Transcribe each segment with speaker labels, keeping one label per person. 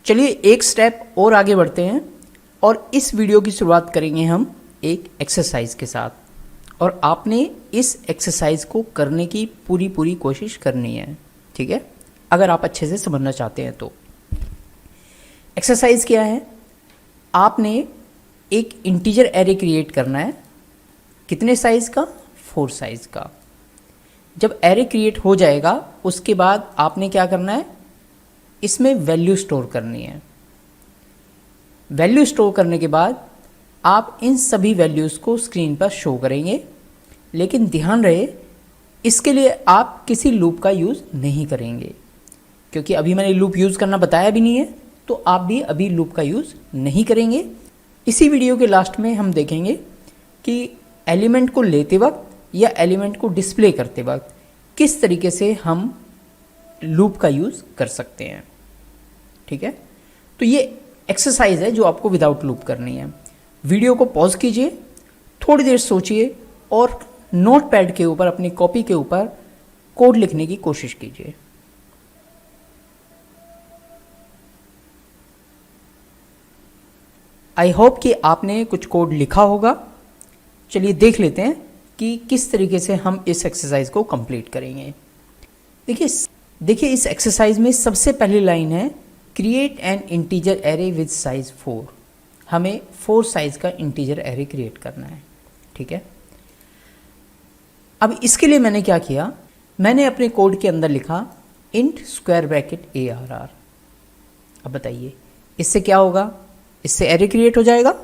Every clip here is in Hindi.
Speaker 1: चलिए एक स्टेप और आगे बढ़ते हैं और इस वीडियो की शुरुआत करेंगे हम एक एक्सरसाइज के साथ। और आपने इस एक्सरसाइज को करने की पूरी कोशिश करनी है, ठीक है, अगर आप अच्छे से समझना चाहते हैं तो। एक्सरसाइज क्या है, आपने एक इंटीजर एरे क्रिएट करना है। कितने साइज़ का? 4 साइज़ का। जब एरे क्रिएट हो जाएगा उसके बाद आपने क्या करना है, इसमें वैल्यू स्टोर करनी है। वैल्यू स्टोर करने के बाद आप इन सभी वैल्यूज़ को स्क्रीन पर शो करेंगे, लेकिन ध्यान रहे इसके लिए आप किसी लूप का यूज़ नहीं करेंगे, क्योंकि अभी मैंने लूप यूज़ करना बताया भी नहीं है, तो आप भी अभी लूप का यूज़ नहीं करेंगे। इसी वीडियो के लास्ट में हम देखेंगे कि एलिमेंट को लेते वक्त या एलिमेंट को डिस्प्ले करते वक्त किस तरीके से हम लूप का यूज़ कर सकते हैं, ठीक है। तो ये एक्सरसाइज है जो आपको विदाउट लूप करनी है। वीडियो को पॉज कीजिए, थोड़ी देर सोचिए और नोट पैड के ऊपर, अपनी कॉपी के ऊपर कोड लिखने की कोशिश कीजिए। आई होप कि आपने कुछ कोड लिखा होगा। चलिए देख लेते हैं कि किस तरीके से हम इस एक्सरसाइज को कंप्लीट करेंगे। देखिए इस एक्सरसाइज में सबसे पहली लाइन है create an integer array with size 4। हमें 4 साइज का इंटीजर एरे क्रिएट करना है, ठीक है। अब इसके लिए मैंने क्या किया, मैंने अपने कोड के अंदर लिखा इंट स्क्वायर ब्रैकेट ARR। अब बताइए इससे क्या होगा, इससे एरे क्रिएट हो जाएगा?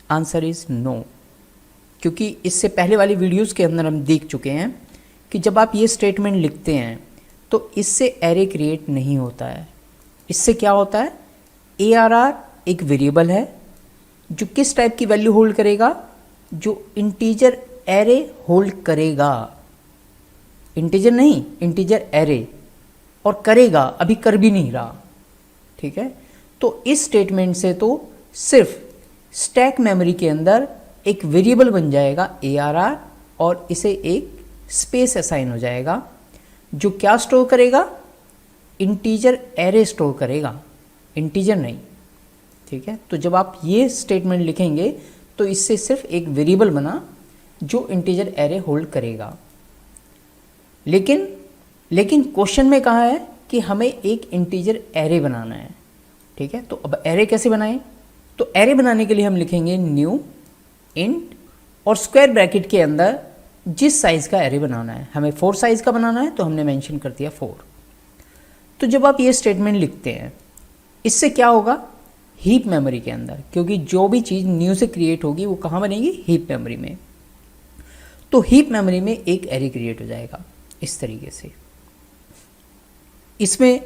Speaker 1: आंसर इज नो, क्योंकि इससे पहले वाली वीडियोस के अंदर हम देख चुके हैं कि जब आप ये स्टेटमेंट लिखते हैं तो इससे एरे क्रिएट नहीं होता है। इससे क्या होता है, ARR एक वेरिएबल है जो किस टाइप की वैल्यू होल्ड करेगा, जो इंटीजर एरे होल्ड करेगा। इंटीजर नहीं, इंटीजर एरे, और करेगा, अभी कर भी नहीं रहा, ठीक है। तो इस स्टेटमेंट से तो सिर्फ स्टैक मेमोरी के अंदर एक वेरिएबल बन जाएगा ARR और इसे एक स्पेस असाइन हो जाएगा जो क्या स्टोर करेगा, इंटीजर एरे स्टोर करेगा, इंटीजर नहीं, ठीक है। तो जब आप ये स्टेटमेंट लिखेंगे तो इससे सिर्फ एक वेरिएबल बना जो इंटीजर एरे होल्ड करेगा। लेकिन क्वेश्चन में कहा है कि हमें एक इंटीजर एरे बनाना है, ठीक है। तो अब एरे कैसे बनाएं, तो एरे बनाने के लिए हम लिखेंगे न्यू इंट और स्क्वायर ब्रैकेट के अंदर जिस साइज का एरे बनाना है, हमें 4 साइज का बनाना है तो हमने मेंशन कर दिया 4। तो जब आप ये स्टेटमेंट लिखते हैं इससे क्या होगा, हीप मेमोरी के अंदर, क्योंकि जो भी चीज़ न्यू से क्रिएट होगी वो कहाँ बनेगी, हीप मेमोरी में। तो हीप मेमोरी में एक एरे क्रिएट हो जाएगा इस तरीके से। इसमें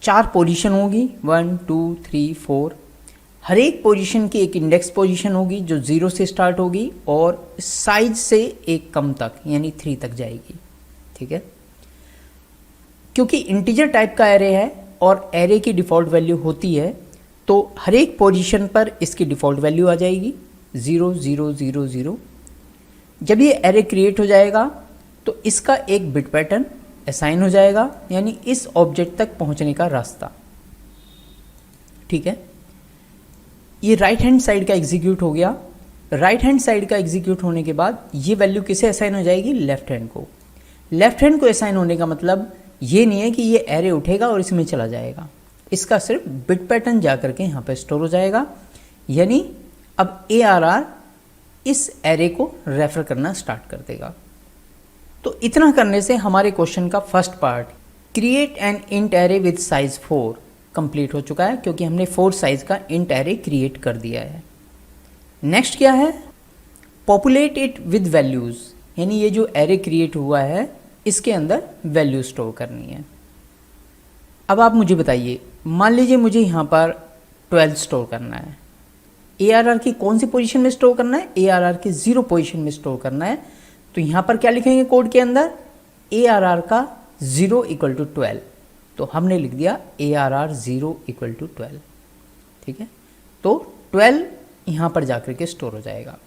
Speaker 1: 4 पोजीशन होगी, 1 2 3 4। हर एक पोजीशन की एक इंडेक्स पोजीशन होगी जो 0 से स्टार्ट होगी और साइज से एक कम तक यानी 3 तक जाएगी, ठीक है। क्योंकि इंटीजर टाइप का एरे है और एरे की डिफ़ॉल्ट वैल्यू होती है, तो हर एक पोजीशन पर इसकी डिफ़ॉल्ट वैल्यू आ जाएगी 0 0 0 0। जब ये एरे क्रिएट हो जाएगा तो इसका एक बिट पैटर्न असाइन हो जाएगा, यानी इस ऑब्जेक्ट तक पहुंचने का रास्ता, ठीक है। ये राइट हैंड साइड का एग्जीक्यूट हो गया। राइट हैंड साइड का एग्जीक्यूट होने के बाद ये वैल्यू किसे असाइन हो जाएगी, लेफ्ट हैंड को। लेफ्ट हैंड को असाइन होने का मतलब ये नहीं है कि ये एरे उठेगा और इसमें चला जाएगा, इसका सिर्फ बिट पैटर्न जा करके यहाँ पे स्टोर हो जाएगा, यानी अब ARR इस एरे को रेफर करना स्टार्ट कर देगा। तो इतना करने से हमारे क्वेश्चन का first part create an int array with size 4 complete हो चुका है, क्योंकि हमने 4 साइज का इंट एरे क्रिएट कर दिया है। नेक्स्ट क्या है, पॉपुलेट इट विद वैल्यूज़, यानी ये जो एरे क्रिएट हुआ है इसके अंदर वैल्यू स्टोर करनी है। अब आप मुझे बताइए, मान लीजिए मुझे यहाँ पर 12 स्टोर करना है। ARR की कौन सी पोजीशन में स्टोर करना है, ARR की 0 पोजीशन में स्टोर करना है। तो यहाँ पर क्या लिखेंगे कोड के अंदर, ARR का 0 = 12, तो हमने लिख दिया ARR 0 = 12, ठीक है। तो 12 यहाँ पर जाकर के स्टोर हो जाएगा।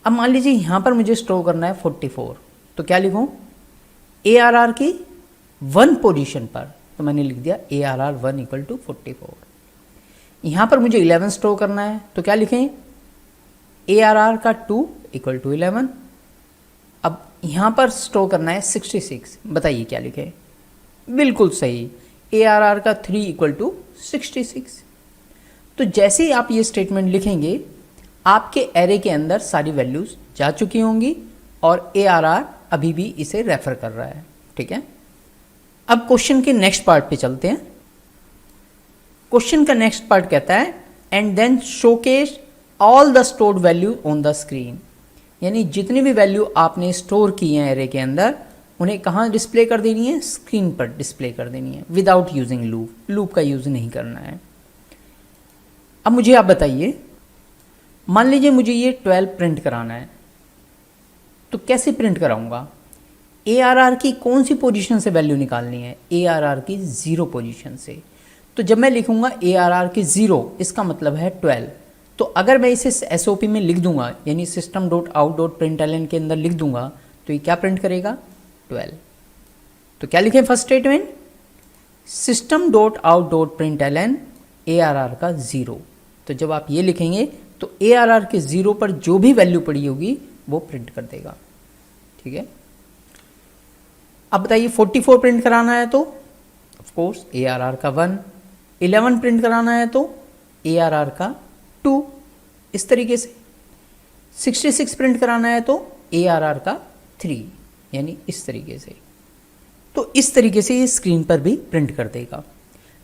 Speaker 1: अब मान लीजिए यहाँ पर मुझे स्टोर करना है 44, तो क्या लिखूँ, ARR की 1 पोजीशन पर, तो मैंने लिख दिया ARR1 इक्वल टू 44। यहाँ पर मुझे 11 स्टोर करना है, तो क्या लिखें, ARR का 2 इक्वल टू 11। अब यहाँ पर स्टोर करना है 66, बताइए क्या लिखें, बिल्कुल सही, ARR का 3 इक्वल टू 66। तो जैसे ही आप ये स्टेटमेंट लिखेंगे आपके एरे के अंदर सारी वैल्यूज जा चुकी होंगी और ARR अभी भी इसे रेफर कर रहा है। ठीक है, अब क्वेश्चन के नेक्स्ट पार्ट पे चलते हैं। क्वेश्चन का नेक्स्ट पार्ट कहता है and then showcase all the stored value on the screen, यानी जितनी भी वैल्यू आपने स्टोर की हैं एरे के अंदर उन्हें कहाँ डिस्प्ले कर देनी है, स्क्रीन पर डिस्प्ले कर देनी है विदाउट यूजिंग लूप, लूप का यूज नहीं करना है। अब मुझे आप बताइए, मान लीजिए मुझे ये 12 प्रिंट कराना है, तो कैसे प्रिंट कराऊंगा, ARR की कौन सी पोजीशन से वैल्यू निकालनी है, ARR की 0 पोजीशन से। तो जब मैं लिखूंगा ARR की 0, इसका मतलब है 12। तो अगर मैं इसे SOP में लिख दूंगा, यानी system.out.println के अंदर लिख दूंगा, तो ये क्या प्रिंट करेगा, 12। तो क्या लिखें फर्स्ट स्टेटमेंट, system.out.println ARR का 0। तो जब आप ये लिखेंगे तो ARR के 0 पर जो भी वैल्यू पड़ी होगी वो प्रिंट कर देगा। ठीक है, अब बताइए 44 प्रिंट कराना है तो ऑफ कोर्स ARR का 1, 11 प्रिंट कराना है तो ARR का 2, इस तरीके से 66 प्रिंट कराना है तो ARR का 3, यानी इस तरीके से। तो इस तरीके से ये स्क्रीन पर भी प्रिंट कर देगा।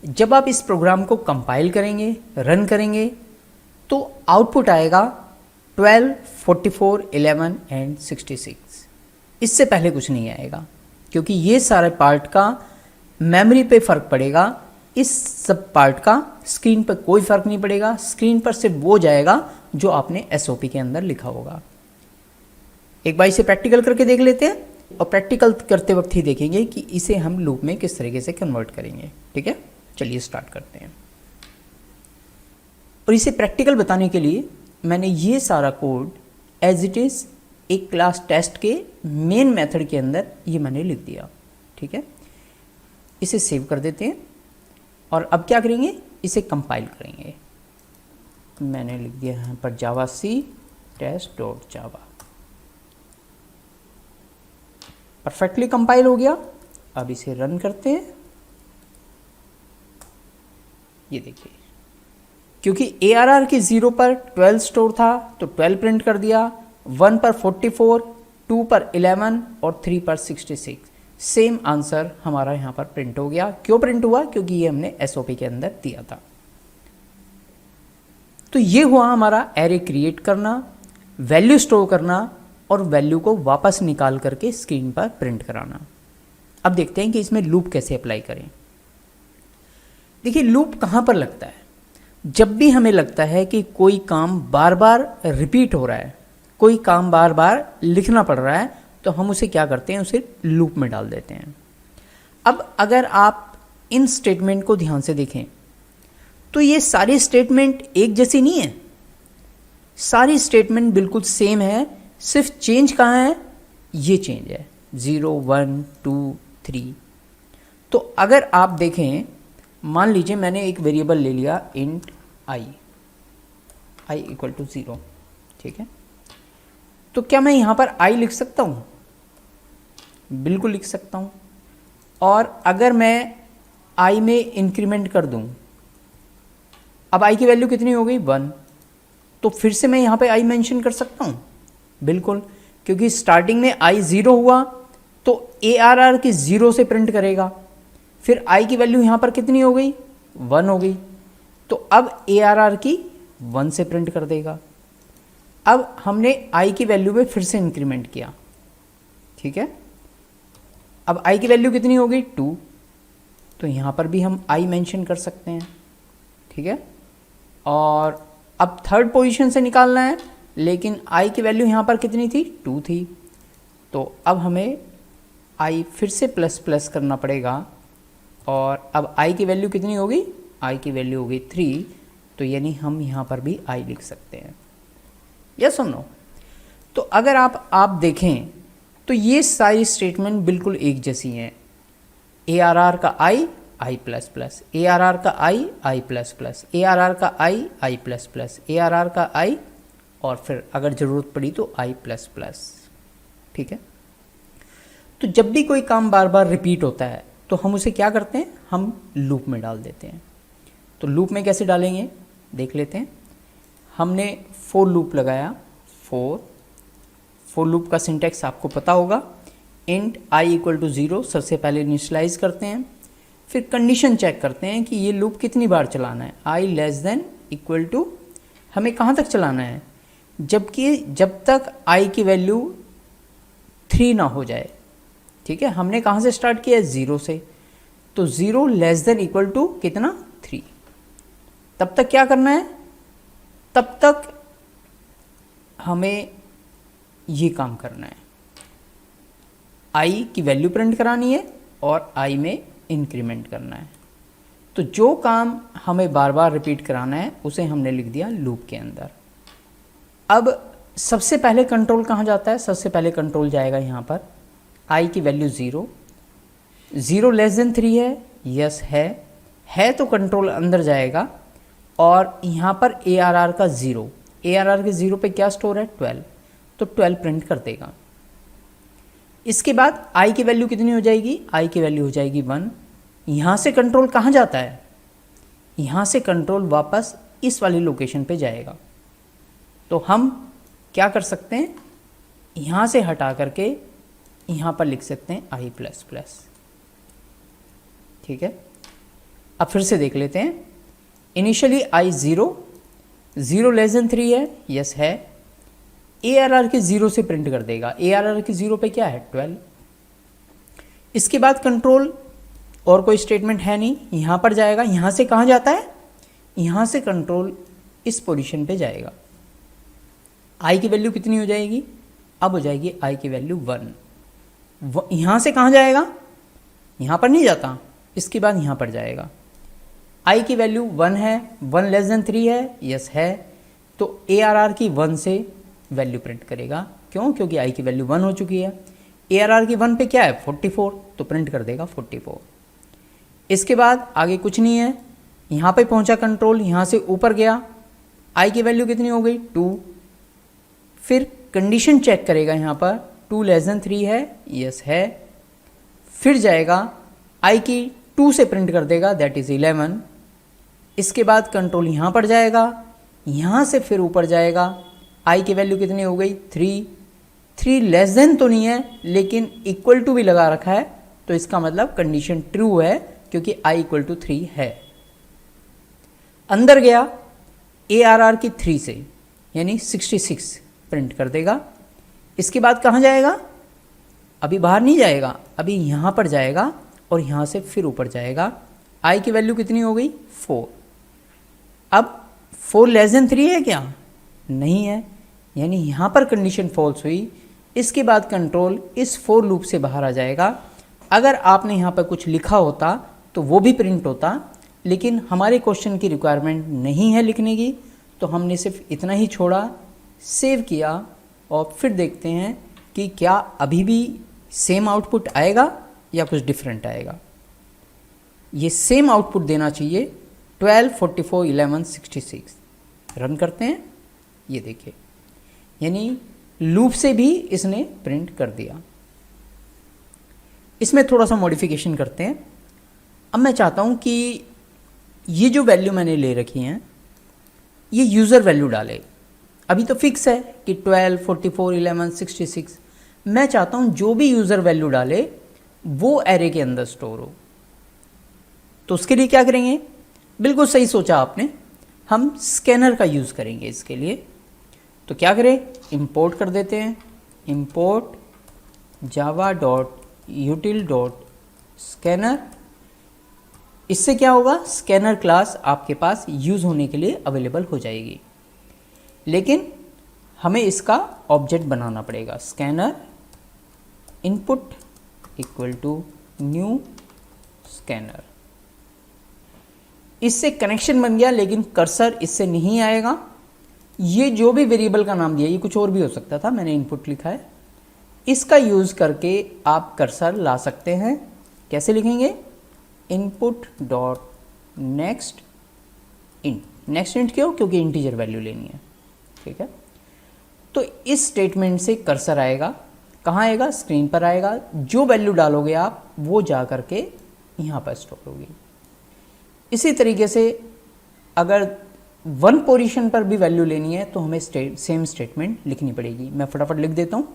Speaker 1: जब आप इस प्रोग्राम को कंपाइल करेंगे, रन करेंगे, तो आउटपुट आएगा 12, 44, 11 एंड 66। इससे पहले कुछ नहीं आएगा, क्योंकि ये सारे पार्ट का मेमोरी पे फ़र्क पड़ेगा, इस सब पार्ट का स्क्रीन पर कोई फ़र्क नहीं पड़ेगा। स्क्रीन पर सिर्फ वो जाएगा जो आपने SOP के अंदर लिखा होगा। एक बार इसे प्रैक्टिकल करके देख लेते हैं, और प्रैक्टिकल करते वक्त ही देखेंगे कि इसे हम लूप में किस तरीके से कन्वर्ट करेंगे। ठीक है, चलिए स्टार्ट करते हैं। और इसे प्रैक्टिकल बताने के लिए मैंने ये सारा कोड एज इट इज़ एक क्लास टेस्ट के मेन मेथड के अंदर ये मैंने लिख दिया। ठीक है, इसे सेव कर देते हैं और अब क्या करेंगे, इसे कंपाइल करेंगे। मैंने लिख दिया यहाँ पर जावा-c test.java, परफेक्टली कंपाइल हो गया। अब इसे रन करते हैं। ये देखिए, क्योंकि ARR की 0 पर 12 स्टोर था तो 12 प्रिंट कर दिया, 1 पर 44, 2 पर 11 और 3 पर 66। सेम आंसर हमारा यहाँ पर प्रिंट हो गया। क्यों प्रिंट हुआ, क्योंकि ये हमने SOP के अंदर दिया था। तो ये हुआ हमारा एरे क्रिएट करना, वैल्यू स्टोर करना और वैल्यू को वापस निकाल करके स्क्रीन पर प्रिंट कराना। अब देखते हैं कि इसमें लूप कैसे अप्लाई करें। देखिए, लूप कहाँ पर लगता है, जब भी हमें लगता है कि कोई काम बार बार रिपीट हो रहा है, कोई काम बार बार लिखना पड़ रहा है, तो हम उसे क्या करते हैं, उसे लूप में डाल देते हैं। अब अगर आप इन स्टेटमेंट को ध्यान से देखें तो ये सारी स्टेटमेंट एक जैसी नहीं है, सारी स्टेटमेंट बिल्कुल सेम है, सिर्फ चेंज कहाँ है, ये चेंज है 0, 1, 2, 3। तो अगर आप देखें, मान लीजिए मैंने एक वेरिएबल ले लिया इंट i इक्वल टू 0। ठीक है, तो क्या मैं यहाँ पर i लिख सकता हूँ, बिल्कुल लिख सकता हूँ। और अगर मैं i में इंक्रीमेंट कर दूँ, अब i की वैल्यू कितनी हो गई, 1, तो फिर से मैं यहाँ पे i मेंशन कर सकता हूँ, बिल्कुल, क्योंकि स्टार्टिंग में i 0 हुआ तो ARR की 0 से प्रिंट करेगा, फिर i की वैल्यू यहाँ पर कितनी हो गई, 1 हो गई, तो अब ARR की 1 से प्रिंट कर देगा। अब हमने i की वैल्यू में फिर से इंक्रीमेंट किया। ठीक है, अब i की वैल्यू कितनी हो गई, 2, तो यहाँ पर भी हम i मेंशन कर सकते हैं। ठीक है, और अब थर्ड पोजीशन से निकालना है, लेकिन i की वैल्यू यहाँ पर कितनी थी, 2 थी, तो अब हमें i फिर से प्लस प्लस करना पड़ेगा, और अब i की वैल्यू कितनी हो गई, i की वैल्यू हो गई 3, तो यानी हम यहाँ पर भी i लिख सकते हैं। यस और नो? तो अगर आप देखें तो ये सारी स्टेटमेंट बिल्कुल एक जैसी हैं, ARR का i i plus plus, A R R का i plus plus, A R R का i plus plus, A R R का आई, और फिर अगर ज़रूरत पड़ी तो आई प्लस प्लस। ठीक है, तो जब भी कोई काम बार बार रिपीट होता है तो हम उसे क्या करते हैं, हम लूप में डाल देते हैं। तो लूप में कैसे डालेंगे देख लेते हैं। हमने फॉर लूप लगाया, फॉर लूप का सिंटैक्स आपको पता होगा, इंट आई इक्वल टू 0 सबसे पहले इनिशियलाइज करते हैं, फिर कंडीशन चेक करते हैं कि ये लूप कितनी बार चलाना है, आई लेस देन इक्वल टू, हमें कहाँ तक चलाना है, जब तक आई की वैल्यू 3 ना हो जाए। ठीक है, हमने कहाँ से स्टार्ट किया, 0 से, तो 0 लेस देन इक्वल टू कितना, 3। तब तक क्या करना है, तब तक हमें ये काम करना है, आई की वैल्यू प्रिंट करानी है और आई में इंक्रीमेंट करना है। तो जो काम हमें बार बार रिपीट कराना है उसे हमने लिख दिया लूप के अंदर। अब सबसे पहले कंट्रोल कहाँ जाता है, सबसे पहले कंट्रोल जाएगा यहाँ पर, आई की वैल्यू 0 लेस देन 3 है, यस है तो कंट्रोल अंदर जाएगा, और यहाँ पर ए आर आर का 0, ए आर आर के 0 पे क्या स्टोर है, 12, तो 12 प्रिंट कर देगा। इसके बाद आई की वैल्यू कितनी हो जाएगी, आई की वैल्यू हो जाएगी 1। यहाँ से कंट्रोल कहाँ जाता है, यहाँ से कंट्रोल वापस इस वाली लोकेशन पे जाएगा। तो हम क्या कर सकते हैं, यहाँ से हटा करके यहाँ पर लिख सकते हैं आई प्लस प्लस। ठीक है, अब फिर से देख लेते हैं। इनिशियली आई 0 लेस देन 3 है, यस है, ए आर आर के 0 से प्रिंट कर देगा, ए आर आर के 0 पे क्या है, 12। इसके बाद कंट्रोल और कोई स्टेटमेंट है नहीं, यहाँ पर जाएगा। यहाँ से कहाँ जाता है, यहाँ से कंट्रोल इस पोजीशन पे जाएगा। आई की वैल्यू कितनी हो जाएगी, अब हो जाएगी आई की वैल्यू 1। यहाँ से कहाँ जाएगा, यहाँ पर नहीं जाता, इसके बाद यहाँ पर जाएगा। आई की वैल्यू 1 है, 1 लेस देन 3 है, यस है, तो ए आर आर की 1 से वैल्यू प्रिंट करेगा। क्यों, क्योंकि आई की वैल्यू 1 हो चुकी है। ए आर आर की 1 पे क्या है, 44, तो प्रिंट कर देगा 44। इसके बाद आगे कुछ नहीं है, यहाँ पे पहुँचा कंट्रोल, यहाँ से ऊपर गया, आई की वैल्यू कितनी हो गई, 2। फिर कंडीशन चेक करेगा, यहाँ पर 2 लेस देन 3 है, यस है, फिर जाएगा आई की 2 से प्रिंट कर देगा, दैट इज़ 11। इसके बाद कंट्रोल यहाँ पर जाएगा, यहाँ से फिर ऊपर जाएगा, आई की वैल्यू कितनी हो गई, 3 लेस देन तो नहीं है, लेकिन इक्वल टू भी लगा रखा है, तो इसका मतलब कंडीशन ट्रू है, क्योंकि आई इक्वल टू 3 है। अंदर गया, ए आर आर की 3 से यानी 66 प्रिंट कर देगा। इसके बाद कहाँ जाएगा, अभी बाहर नहीं जाएगा, अभी यहाँ पर जाएगा और यहाँ से फिर ऊपर जाएगा। आई की वैल्यू कितनी हो गई, 4। अब 4 लेस देन 3 है क्या, नहीं है, यानी यहाँ पर कंडीशन फॉल्स हुई। इसके बाद कंट्रोल इस फॉर लूप से बाहर आ जाएगा। अगर आपने यहाँ पर कुछ लिखा होता तो वो भी प्रिंट होता, लेकिन हमारे क्वेश्चन की रिक्वायरमेंट नहीं है लिखने की, तो हमने सिर्फ इतना ही छोड़ा, सेव किया, और फिर देखते हैं कि क्या अभी भी सेम आउटपुट आएगा या कुछ डिफरेंट आएगा। ये सेम आउटपुट देना चाहिए, 12, 44, 11, 66। रन करते हैं, ये देखिए, यानी लूप से भी इसने प्रिंट कर दिया। इसमें थोड़ा सा मॉडिफिकेशन करते हैं। अब मैं चाहता हूँ कि ये जो वैल्यू मैंने ले रखी हैं, ये यूज़र वैल्यू डाले। अभी तो फिक्स है कि 12, 44, 11, 66। मैं चाहता हूँ जो भी यूज़र वैल्यू डाले वो एरे के अंदर स्टोर हो। तो उसके लिए क्या करेंगे, बिल्कुल सही सोचा आपने, हम स्कैनर का यूज़ करेंगे इसके लिए। तो क्या करें, इंपोर्ट कर देते हैं, import Java dot यूटिल dot scanner. इससे क्या होगा, स्कैनर क्लास आपके पास यूज़ होने के लिए अवेलेबल हो जाएगी, लेकिन हमें इसका ऑब्जेक्ट बनाना पड़ेगा। Scanner input equal to new scanner. इससे कनेक्शन बन गया, लेकिन कर्सर इससे नहीं आएगा। ये जो भी वेरिएबल का नाम दिया, ये कुछ और भी हो सकता था, मैंने इनपुट लिखा है। इसका यूज़ करके आप कर्सर ला सकते हैं। कैसे लिखेंगे, input dot next int. Next int क्यों? क्योंकि इंटीजर वैल्यू लेनी है, ठीक है। तो इस स्टेटमेंट से कर्सर आएगा, कहाँ आएगा? स्क्रीन पर आएगा। जो वैल्यू डालोगे आप वो जा करके यहाँ पर स्टोर होगी। इसी तरीके से अगर वन पोजीशन पर भी वैल्यू लेनी है तो हमें सेम स्टेटमेंट लिखनी पड़ेगी। मैं फटाफट लिख देता हूँ।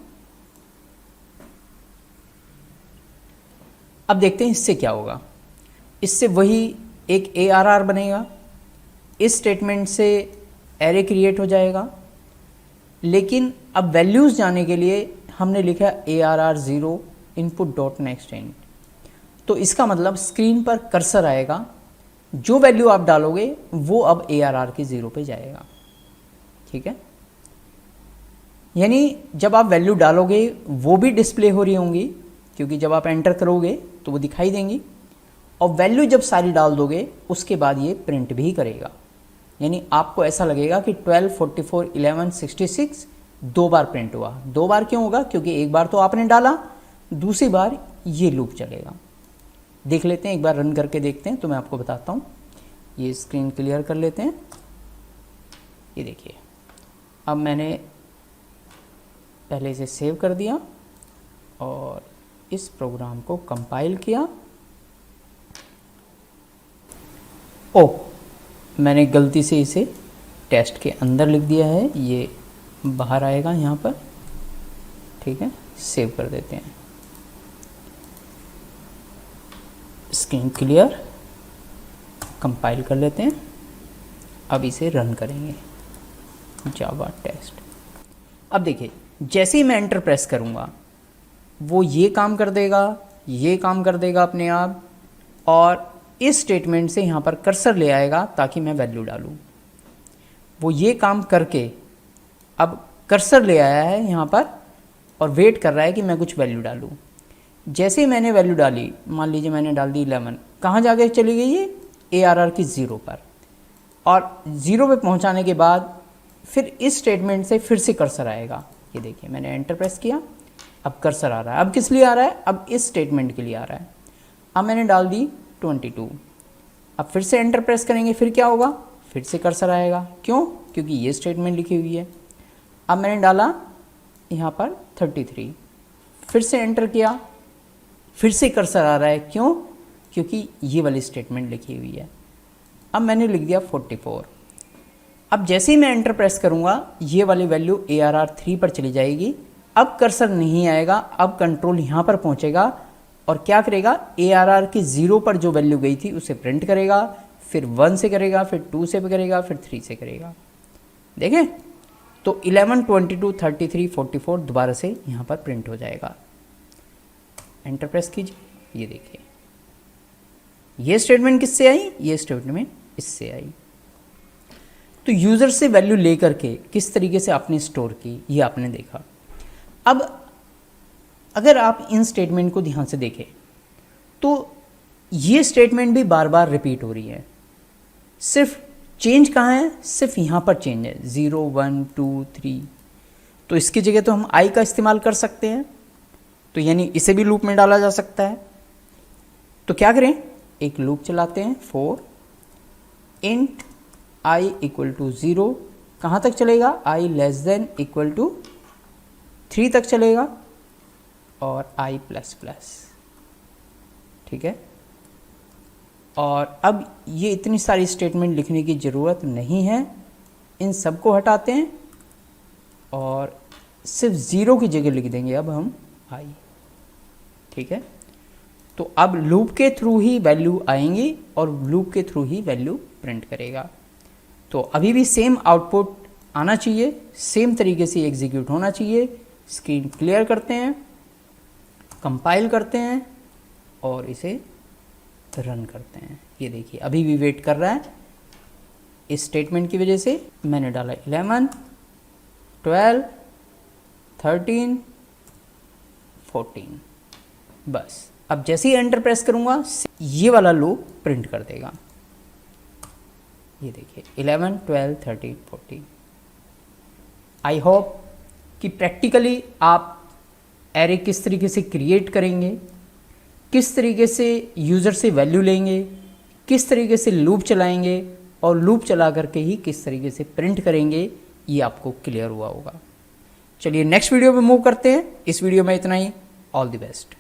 Speaker 1: अब देखते हैं इससे क्या होगा। इससे वही एक ARR बनेगा। इस स्टेटमेंट से एरे क्रिएट हो जाएगा, लेकिन अब वैल्यूज़ जाने के लिए हमने लिखा ARR 0 input dot next int. तो इसका मतलब स्क्रीन पर कर्सर आएगा, जो वैल्यू आप डालोगे वो अब ARR के 0 पे जाएगा, ठीक है। यानी जब आप वैल्यू डालोगे वो भी डिस्प्ले हो रही होंगी, क्योंकि जब आप एंटर करोगे तो वो दिखाई देंगी, और वैल्यू जब सारी डाल दोगे उसके बाद ये प्रिंट भी करेगा। यानी आपको ऐसा लगेगा कि 12, 44, 11, 66 दो बार प्रिंट हुआ। दो बार क्यों होगा? क्योंकि एक बार तो आपने डाला, दूसरी बार ये लूप चलेगा। देख लेते हैं, एक बार रन करके देखते हैं तो मैं आपको बताता हूँ। ये स्क्रीन क्लियर कर लेते हैं। ये देखिए, अब मैंने पहले इसे सेव कर दिया और इस प्रोग्राम को कंपाइल किया। ओह, मैंने गलती से इसे टेस्ट के अंदर लिख दिया है, ये बाहर आएगा यहाँ पर, ठीक है। सेव कर देते हैं। स्क्रीन क्लियर, कंपाइल कर लेते हैं। अब इसे रन करेंगे, जावा टेस्ट। अब देखिए, जैसे ही मैं एंटर प्रेस करूँगा वो ये काम कर देगा, ये काम कर देगा अपने आप, और इस स्टेटमेंट से यहाँ पर कर्सर ले आएगा ताकि मैं वैल्यू डालूँ। वो ये काम करके अब कर्सर ले आया है यहाँ पर और वेट कर रहा है कि मैं कुछ वैल्यू डालूँ। जैसे ही मैंने वैल्यू डाली, मान लीजिए मैंने डाल दी 11, कहाँ जाके चली गई ये? ARR की 0 पर, और 0 पे पहुँचाने के बाद फिर इस स्टेटमेंट से फिर से कर्सर आएगा। ये देखिए, मैंने एंटर प्रेस किया, अब कर्सर आ रहा है। अब किस लिए आ रहा है? अब इस स्टेटमेंट के लिए आ रहा है। अब मैंने डाल दी 22, अब फिर से एंटर प्रेस करेंगे, फिर क्या होगा? फिर से कर्सर आएगा। क्यों? क्योंकि ये स्टेटमेंट लिखी हुई है। अब मैंने डाला यहाँ पर 33, फिर से एंटर किया, फिर से कर्सर आ रहा है। क्यों? क्योंकि ये वाली स्टेटमेंट लिखी हुई है। अब मैंने लिख दिया 44। अब जैसे ही मैं एंटर प्रेस करूँगा ये वाली वैल्यू ARR 3 पर चली जाएगी। अब कर्सर नहीं आएगा, अब कंट्रोल यहाँ पर पहुँचेगा और क्या करेगा? ARR की 0 पर जो वैल्यू गई थी उसे प्रिंट करेगा, फिर 1 से करेगा, फिर 2 से करेगा, फिर 3 से करेगा। देखें तो 11, 22, 33, 44 दोबारा से यहाँ पर प्रिंट हो जाएगा। एंटर प्रेस कीजिए, ये देखिए, ये स्टेटमेंट किससे आई? ये स्टेटमेंट इससे आई। तो यूज़र से वैल्यू लेकर के किस तरीके से आपने स्टोर की, ये आपने देखा। अब अगर आप इन स्टेटमेंट को ध्यान से देखें तो ये स्टेटमेंट भी बार बार रिपीट हो रही है। सिर्फ चेंज कहाँ है? सिर्फ यहाँ पर चेंज है, 0, 1, 2, 3। तो इसकी जगह तो हम आई का इस्तेमाल कर सकते हैं, तो यानी इसे भी लूप में डाला जा सकता है। तो क्या करें? एक लूप चलाते हैं, for int i equal to 0, कहाँ तक चलेगा? i less than equal to 3 तक चलेगा, और i प्लस प्लस, ठीक है। और अब ये इतनी सारी स्टेटमेंट लिखने की ज़रूरत नहीं है, इन सबको हटाते हैं और सिर्फ 0 की जगह लिख देंगे अब हम i, ठीक है। तो अब लूप के थ्रू ही वैल्यू आएंगी और लूप के थ्रू ही वैल्यू प्रिंट करेगा। तो अभी भी सेम आउटपुट आना चाहिए, सेम तरीके से एग्जीक्यूट होना चाहिए। स्क्रीन क्लियर करते हैं, कंपाइल करते हैं और इसे रन करते हैं। ये देखिए, अभी भी वेट कर रहा है। इस स्टेटमेंट की वजह से मैंने डाला 11, 12, 13, 14, बस। अब जैसे ही एंटर प्रेस करूँगा ये वाला लूप प्रिंट कर देगा। ये देखिए, 11, 12, 13, 14। आई होप कि प्रैक्टिकली आप एरे किस तरीके से क्रिएट करेंगे, किस तरीके से यूज़र से वैल्यू लेंगे, किस तरीके से लूप चलाएंगे और लूप चला करके ही किस तरीके से प्रिंट करेंगे, ये आपको क्लियर हुआ होगा। चलिए नेक्स्ट वीडियो में मूव करते हैं। इस वीडियो में इतना ही। All the best.